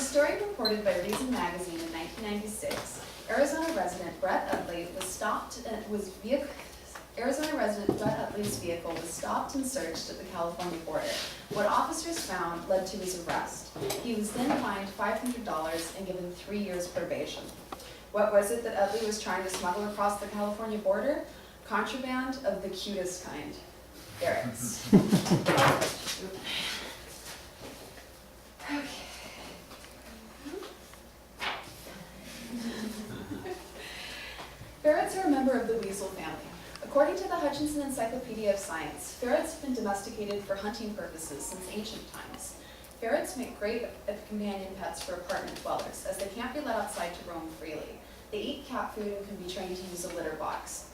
story reported by Reason Magazine in 1996, Arizona resident Brett Utley was stopped Arizona resident Brett Utley's vehicle was stopped and searched at the California border. What officers found led to his arrest. He was then fined $500 and given 3 years probation. What was it that Utley was trying to smuggle across the California border? Contraband of the cutest kind. Ferrets. Okay. Ferrets are a member of the weasel family. According to the Hutchinson Encyclopedia of Science, ferrets have been domesticated for hunting purposes since ancient times. Ferrets make great companion pets for apartment dwellers, as they can't be let outside to roam freely. They eat cat food and can be trained to use a litter box.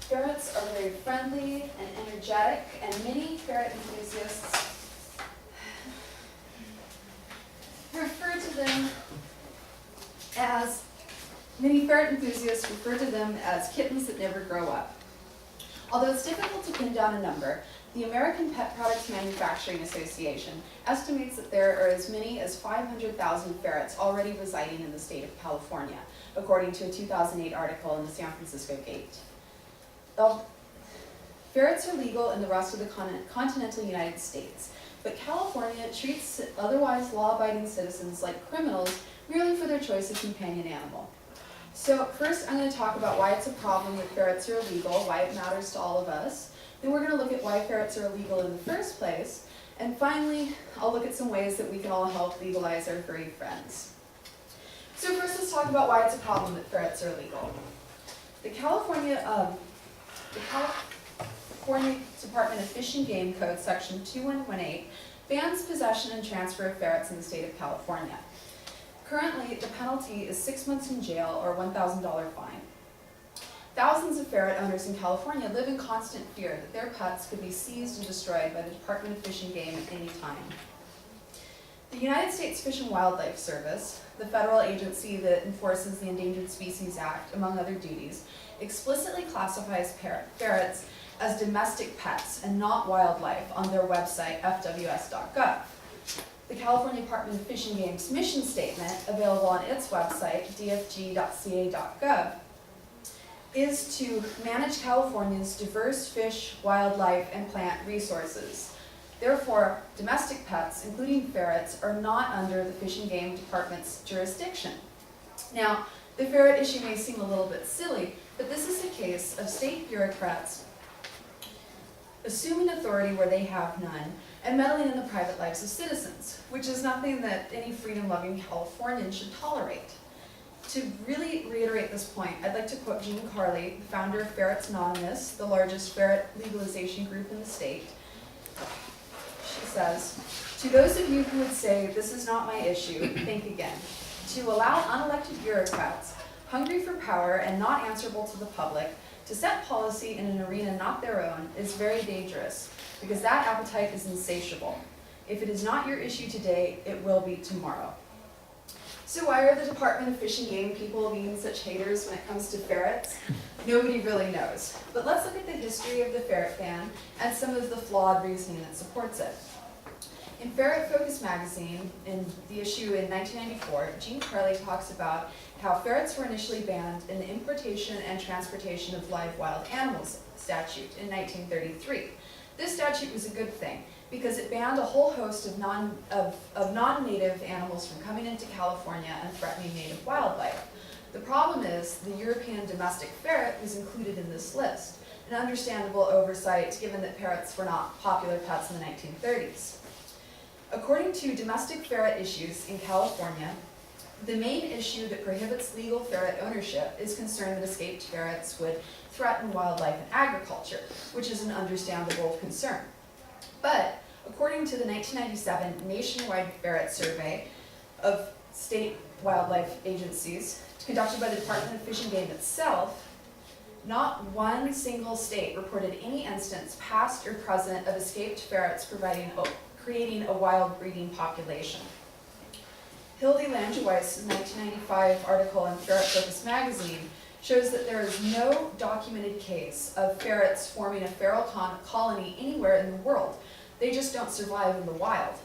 Ferrets are very friendly and energetic, and many ferret enthusiasts refer to them as kittens that never grow up. Although it's difficult to pin down a number, the American Pet Products Manufacturing Association estimates that there are as many as 500,000 ferrets already residing in the state of California, according to a 2008 article in the San Francisco Gate. Ferrets are legal in the rest of the continental United States, but California treats otherwise law-abiding citizens like criminals merely for their choice of companion animal. So first I'm going to talk about why it's a problem that ferrets are illegal, why it matters to all of us. Then we're going to look at why ferrets are illegal in the first place. And finally, I'll look at some ways that we can all help legalize our furry friends. So first let's talk about why it's a problem that ferrets are illegal. The California Department of Fish and Game Code, Section 2118, bans possession and transfer of ferrets in the state of California. Currently, the penalty is 6 months in jail or $1,000 fine. Thousands of ferret owners in California live in constant fear that their pets could be seized and destroyed by the Department of Fish and Game at any time. The United States Fish and Wildlife Service, the federal agency that enforces the Endangered Species Act, among other duties, explicitly classifies ferrets as domestic pets and not wildlife on their website, fws.gov. The California Department of Fish and Game's mission statement, available on its website, dfg.ca.gov, is to manage California's diverse fish, wildlife, and plant resources. Therefore, domestic pets, including ferrets, are not under the Fish and Game Department's jurisdiction. Now, the ferret issue may seem a little bit silly, but this is a case of state bureaucrats assuming authority where they have none, and meddling in the private lives of citizens, which is nothing that any freedom-loving Californian should tolerate. To really reiterate this point, I'd like to quote Jean Carley, the founder of Ferrets Anonymous, the largest ferret legalization group in the state. She says, "To those of you who would say, this is not my issue, think again. To allow unelected bureaucrats, hungry for power and not answerable to the public, to set policy in an arena not their own is very dangerous, because that appetite is insatiable. If it is not your issue today, it will be tomorrow." So why are the Department of Fish and Game people being such haters when it comes to ferrets? Nobody really knows. But let's look at the history of the ferret ban and some of the flawed reasoning that supports it. In Ferret Focus magazine, in the issue in 1994, Jean Carley talks about how ferrets were initially banned in the Importation and Transportation of Live Wild Animals statute in 1933. This statute was a good thing because it banned a whole host of non-native animals from coming into California and threatening native wildlife. The problem is the European domestic ferret was included in this list, an understandable oversight given that ferrets were not popular pets in the 1930s. According to Domestic Ferret Issues in California, the main issue that prohibits legal ferret ownership is concern that escaped ferrets would threaten wildlife and agriculture, which is an understandable concern. But according to the 1997 nationwide ferret survey of state wildlife agencies conducted by the Department of Fish and Game itself, not one single state reported any instance, past or present, of escaped ferrets creating a wild breeding population. Hildy Langeweiss's 1995 article in Ferret Focus magazine shows that there is no documented case of ferrets forming a feral colony anywhere in the world. They just don't survive in the wild.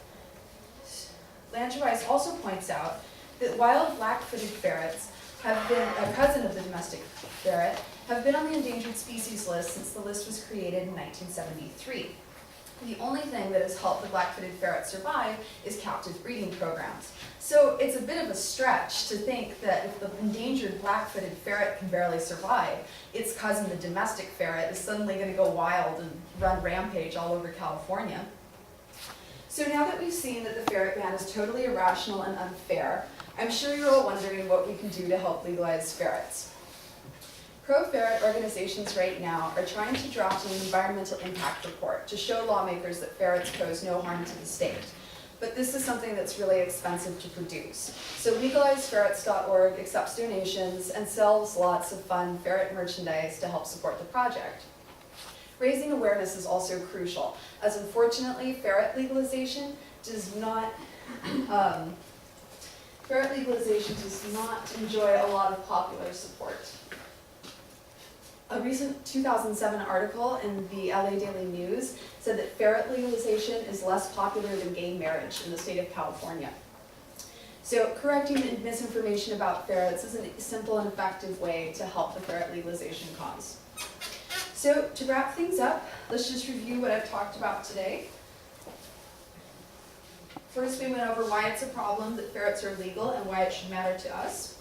Langevise also points out that wild black-footed ferrets have been, a cousin of the domestic ferret, have been on the endangered species list since the list was created in 1973. The only thing that has helped the black-footed ferret survive is captive breeding programs. So it's a bit of a stretch to think that if the endangered black-footed ferret can barely survive, its cousin, the domestic ferret, is suddenly going to go wild and run rampage all over California. So now that we've seen that the ferret ban is totally irrational and unfair, I'm sure you're all wondering what we can do to help legalize ferrets. Pro-ferret organizations right now are trying to draft an environmental impact report to show lawmakers that ferrets pose no harm to the state. But this is something that's really expensive to produce. So legalizeferrets.org accepts donations and sells lots of fun ferret merchandise to help support the project. Raising awareness is also crucial, as unfortunately ferret legalization does not enjoy a lot of popular support. A recent 2007 article in the LA Daily News said that ferret legalization is less popular than gay marriage in the state of California. So correcting misinformation about ferrets is a simple and effective way to help the ferret legalization cause. So to wrap things up, let's just review what I've talked about today. First, we went over why it's a problem that ferrets are legal and why it should matter to us.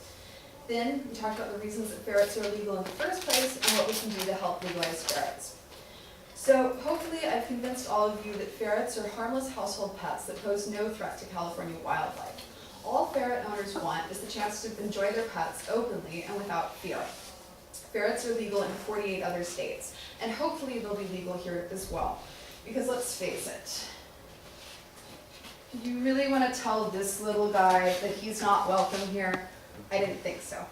Then we talked about the reasons that ferrets are illegal in the first place and what we can do to help legalize ferrets. So hopefully I've convinced all of you that ferrets are harmless household pets that pose no threat to California wildlife. All ferret owners want is the chance to enjoy their pets openly and without fear. Ferrets are legal in 48 other states, and hopefully they'll be legal here as well. Because let's face it, do you really want to tell this little guy that he's not welcome here? I didn't think so.